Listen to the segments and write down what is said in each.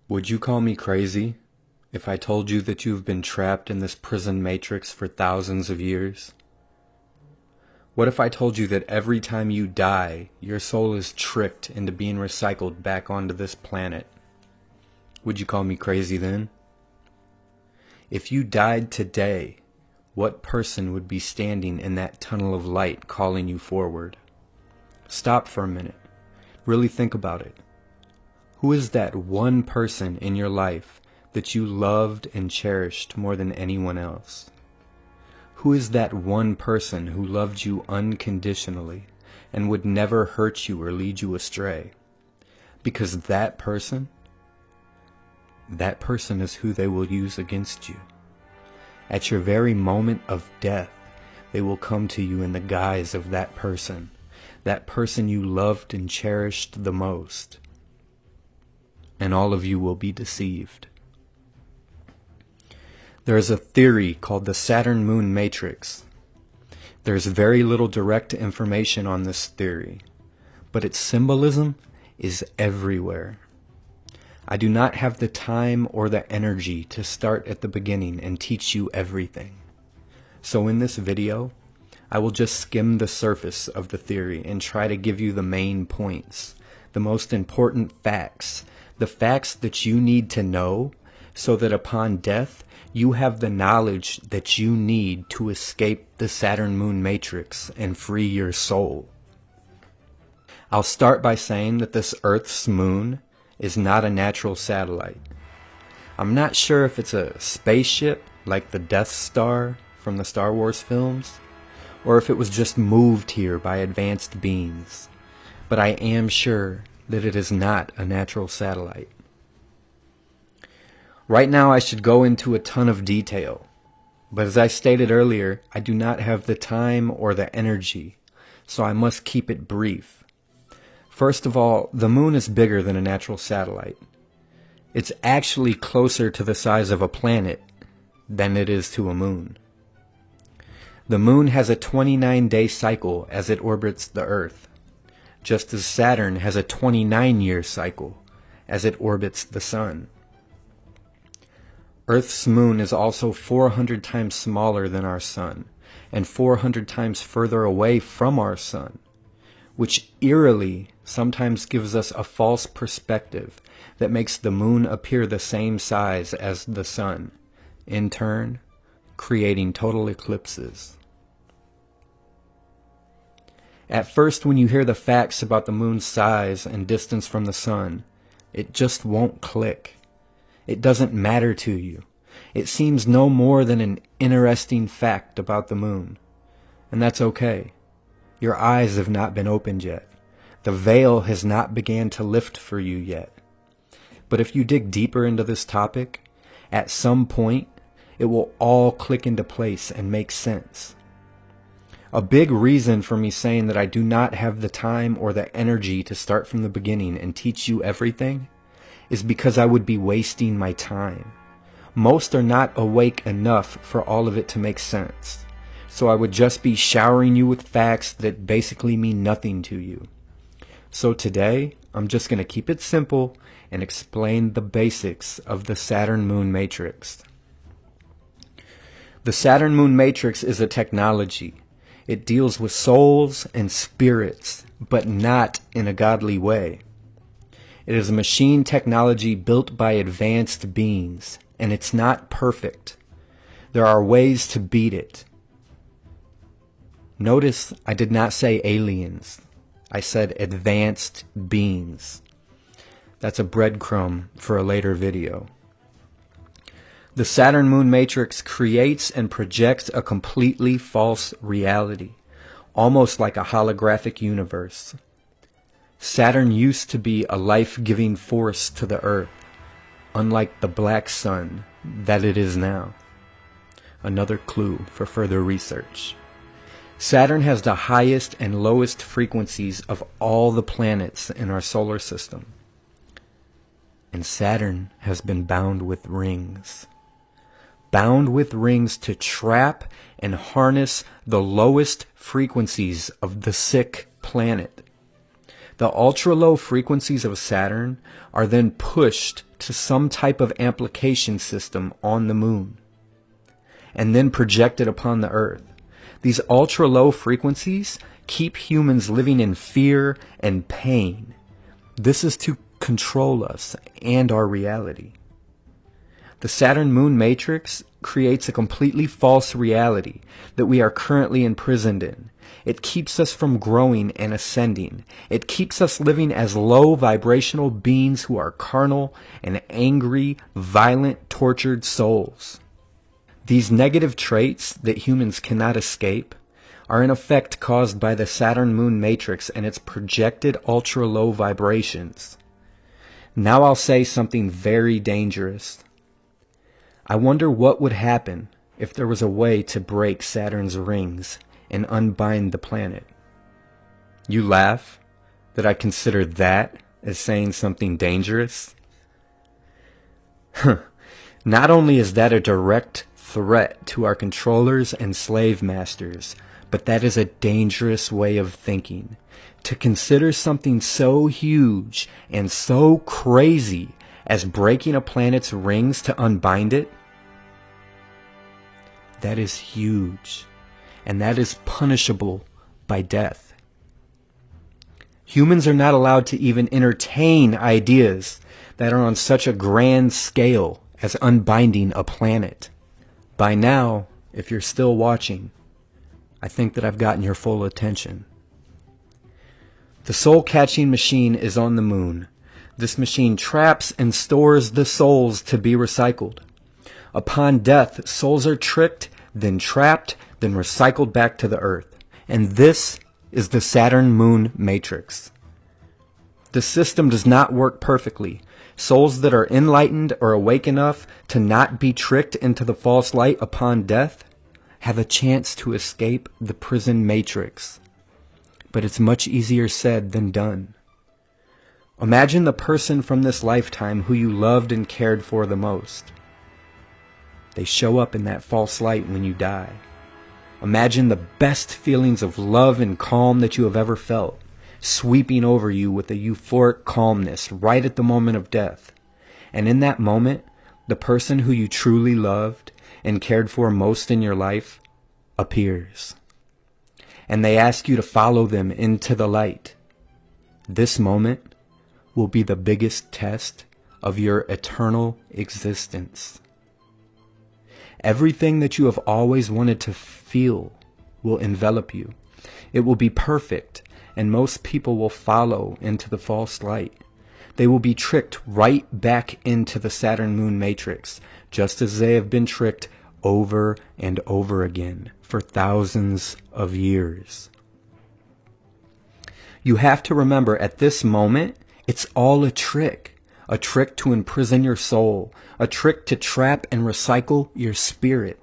Would you call me crazy if I told you that you've been trapped in this prison matrix for thousands of years? What if I told you that every time you die, your soul is tricked into being recycled back onto this planet? Would you call me crazy then? If you died today, what person would be standing in that tunnel of light calling you forward? Stop for a minute. Really think about it. Who is that one person in your life that you loved and cherished more than anyone else? Who is that one person who loved you unconditionally and would never hurt you or lead you astray? Because that person is who they will use against you. At your very moment of death, they will come to you in the guise of that person you loved and cherished the most. And all of you will be deceived. There is a theory called the Saturn-Moon matrix. There's very little direct information on this theory, but its symbolism is everywhere. I do not have the time or the energy to start at the beginning and teach you everything. So in this video, I will just skim the surface of the theory and try to give you the main points, the most important facts, the facts that you need to know so that upon death, you have the knowledge that you need to escape the Saturn-Moon matrix and free your soul. I'll start by saying that this Earth's moon is not a natural satellite. I'm not sure if it's a spaceship like the Death Star from the Star Wars films, or if it was just moved here by advanced beings, but I am sure that it is not a natural satellite. Right now I should go into a ton of detail, but as I stated earlier, I do not have the time or the energy, so I must keep it brief. First of all, the moon is bigger than a natural satellite. It's actually closer to the size of a planet than it is to a moon. The moon has a 29-day cycle as it orbits the Earth, just as Saturn has a 29-year cycle as it orbits the Sun. Earth's moon is also 400 times smaller than our Sun, and 400 times further away from our Sun, which eerily sometimes gives us a false perspective that makes the moon appear the same size as the Sun, in turn, creating total eclipses. At first, when you hear the facts about the moon's size and distance from the Sun, it just won't click. It doesn't matter to you. It seems no more than an interesting fact about the moon. And that's okay. Your eyes have not been opened yet. The veil has not began to lift for you yet. But if you dig deeper into this topic, at some point, it will all click into place and make sense. A big reason for me saying that I do not have the time or the energy to start from the beginning and teach you everything is because I would be wasting my time. Most are not awake enough for all of it to make sense. So I would just be showering you with facts that basically mean nothing to you. So today, I'm just going to keep it simple and explain the basics of the Saturn-Moon matrix. The Saturn-Moon matrix is a technology. It deals with souls and spirits, but not in a godly way. It is a machine technology built by advanced beings, and it's not perfect. There are ways to beat it. Notice I did not say aliens. I said advanced beings. That's a breadcrumb for a later video. The Saturn-Moon matrix creates and projects a completely false reality, almost like a holographic universe. Saturn used to be a life-giving force to the Earth, unlike the black sun that it is now. Another clue for further research. Saturn has the highest and lowest frequencies of all the planets in our solar system. And Saturn has been bound with rings. Bound with rings to trap and harness the lowest frequencies of the sick planet. The ultra-low frequencies of Saturn are then pushed to some type of amplification system on the moon, and then projected upon the Earth. These ultra-low frequencies keep humans living in fear and pain. This is to control us and our reality. The Saturn-Moon matrix creates a completely false reality that we are currently imprisoned in. It keeps us from growing and ascending. It keeps us living as low vibrational beings who are carnal and angry, violent, tortured souls. These negative traits that humans cannot escape are in effect caused by the Saturn-Moon matrix and its projected ultra-low vibrations. Now I'll say something very dangerous. I wonder what would happen if there was a way to break Saturn's rings and unbind the planet. You laugh that I consider that as saying something dangerous? Not only is that a direct threat to our controllers and slave masters, but that is a dangerous way of thinking. To consider something so huge and so crazy as breaking a planet's rings to unbind it, that is huge, and that is punishable by death. Humans are not allowed to even entertain ideas that are on such a grand scale as unbinding a planet. By now, if you're still watching, I think that I've gotten your full attention. The soul-catching machine is on the moon. This machine traps and stores the souls to be recycled. Upon death, souls are tricked, then trapped, then recycled back to the Earth. And this is the Saturn-Moon matrix. The system does not work perfectly. Souls that are enlightened or awake enough to not be tricked into the false light upon death have a chance to escape the prison matrix. But it's much easier said than done. Imagine the person from this lifetime who you loved and cared for the most. They show up in that false light when you die. Imagine the best feelings of love and calm that you have ever felt, sweeping over you with a euphoric calmness right at the moment of death. And in that moment, the person who you truly loved and cared for most in your life appears. And they ask you to follow them into the light. This moment will be the biggest test of your eternal existence. Everything that you have always wanted to feel will envelop you. It will be perfect, and most people will follow into the false light. They will be tricked right back into the Saturn-Moon matrix, just as they have been tricked over and over again for thousands of years. You have to remember, at this moment, it's all a trick to imprison your soul, a trick to trap and recycle your spirit.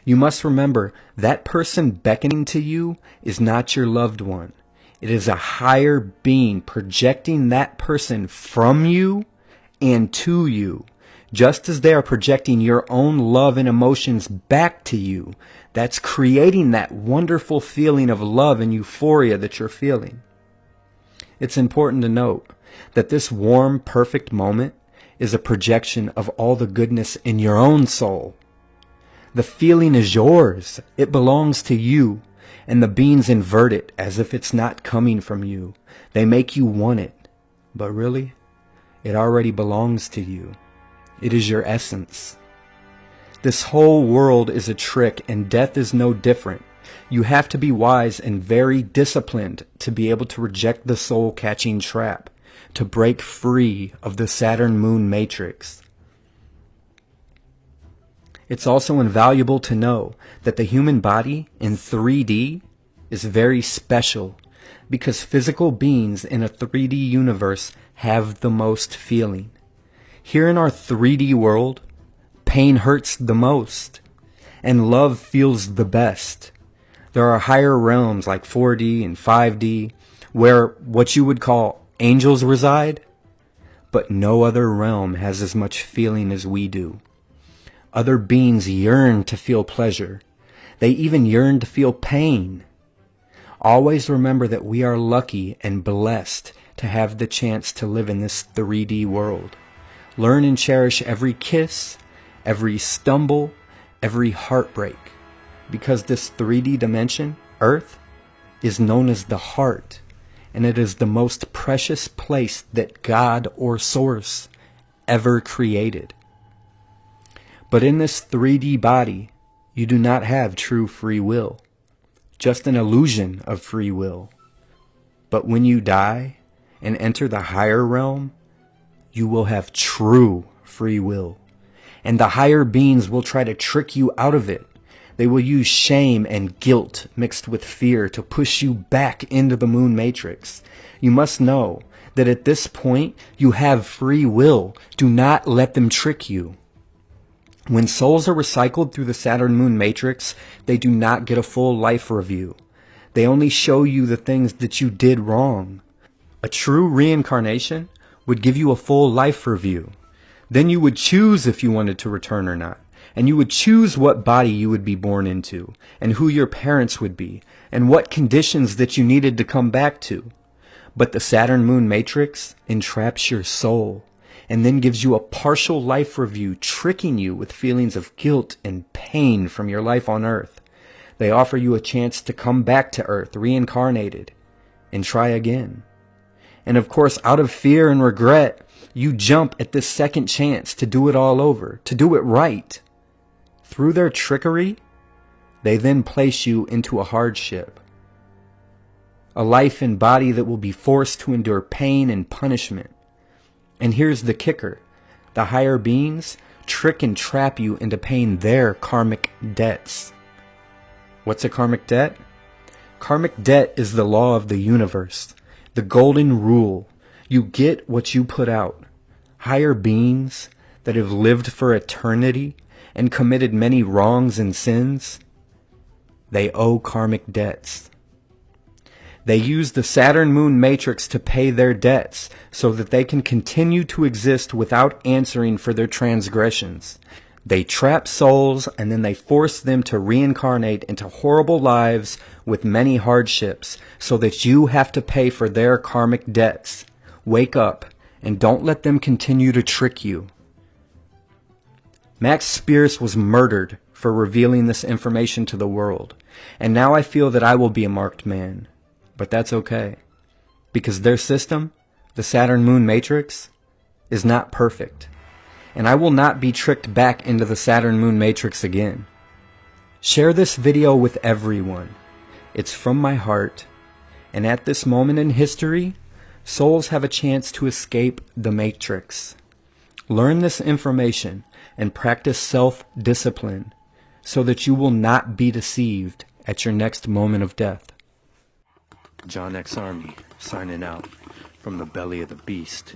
You must remember, that person beckoning to you is not your loved one. It is a higher being projecting that person from you and to you, just as they are projecting your own love and emotions back to you. That's creating that wonderful feeling of love and euphoria that you're feeling. It's important to note that this warm, perfect moment is a projection of all the goodness in your own soul. The feeling is yours. It belongs to you. And the beings invert it as if it's not coming from you. They make you want it. But really, it already belongs to you. It is your essence. This whole world is a trick, and death is no different. You have to be wise and very disciplined to be able to reject the soul-catching trap, to break free of the Saturn-Moon matrix. It's also invaluable to know that the human body in 3D is very special, because physical beings in a 3D universe have the most feeling. Here in our 3D world, pain hurts the most, and love feels the best. There are higher realms like 4D and 5D, where what you would call angels reside, but no other realm has as much feeling as we do. Other beings yearn to feel pleasure. They even yearn to feel pain. Always remember that we are lucky and blessed to have the chance to live in this 3D world. Learn and cherish every kiss, every stumble, every heartbreak, because this 3D dimension, Earth, is known as the heart, and it is the most precious place that God or Source ever created. But in this 3D body, you do not have true free will, just an illusion of free will. But when you die and enter the higher realm, you will have true free will. And the higher beings will try to trick you out of it. They will use shame and guilt mixed with fear to push you back into the moon matrix. You must know that at this point, you have free will. Do not let them trick you. When souls are recycled through the Saturn-Moon matrix, they do not get a full life review. They only show you the things that you did wrong. A true reincarnation would give you a full life review. Then you would choose if you wanted to return or not. And you would choose what body you would be born into, and who your parents would be, and what conditions that you needed to come back to. But the Saturn-Moon matrix entraps your soul, and then gives you a partial life review, tricking you with feelings of guilt and pain from your life on Earth. They offer you a chance to come back to Earth, reincarnated, and try again. And of course, out of fear and regret, you jump at this second chance to do it all over, to do it right. Through their trickery, they then place you into a hardship, a life and body that will be forced to endure pain and punishment. And here's the kicker. The higher beings trick and trap you into paying their karmic debts. What's a karmic debt? Karmic debt is the law of the universe, the golden rule. You get what you put out. Higher beings that have lived for eternity and committed many wrongs and sins, they owe karmic debts. They use the Saturn-Moon matrix to pay their debts so that they can continue to exist without answering for their transgressions. They trap souls and then they force them to reincarnate into horrible lives with many hardships so that you have to pay for their karmic debts. Wake up and don't let them continue to trick you. Max Spears was murdered for revealing this information to the world, and now I feel that I will be a marked man. But that's okay, because their system, the Saturn-Moon matrix, is not perfect, and I will not be tricked back into the Saturn-Moon matrix again. Share this video with everyone. It's from my heart, and at this moment in history, souls have a chance to escape the matrix. Learn this information and practice self-discipline so that you will not be deceived at your next moment of death. John X Army, signing out from the belly of the beast.